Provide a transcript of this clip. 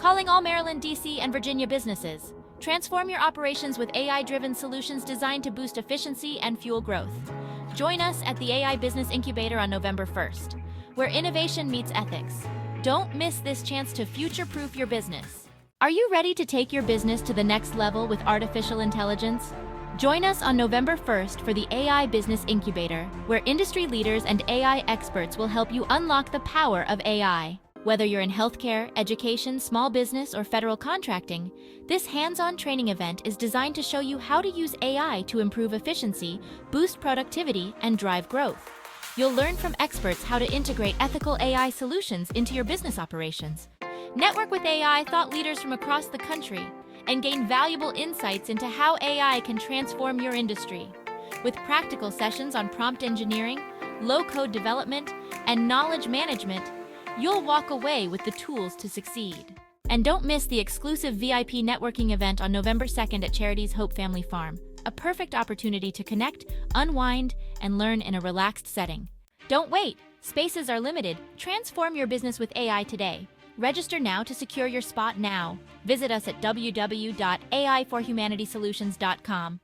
Calling all Maryland, D.C., and Virginia businesses. Transform your operations with AI-driven solutions designed to boost efficiency and fuel growth. Join us at the AI Business Incubator on November 1st, where innovation meets ethics. Don't miss this chance to future-proof your business. Are you ready to take your business to the next level with artificial intelligence? Join us on November 1st for the AI Business Incubator, where industry leaders and AI experts will help you unlock the power of AI. Whether you're in healthcare, education, small business, or federal contracting, this hands-on training event is designed to show you how to use AI to improve efficiency, boost productivity, and drive growth. You'll learn from experts how to integrate ethical AI solutions into your business operations. Network with AI thought leaders from across the country and gain valuable insights into how AI can transform your industry. With practical sessions on prompt engineering, low-code development, and knowledge management, you'll walk away with the tools to succeed. And don't miss the exclusive VIP networking event on November 2nd at Charity's Hope Family Farm, a perfect opportunity to connect, unwind, and learn in a relaxed setting. Don't wait! Spaces are limited. Transform your business with AI today. Register now to secure your spot now. Visit us at www.aiforhumanitysolutions.com.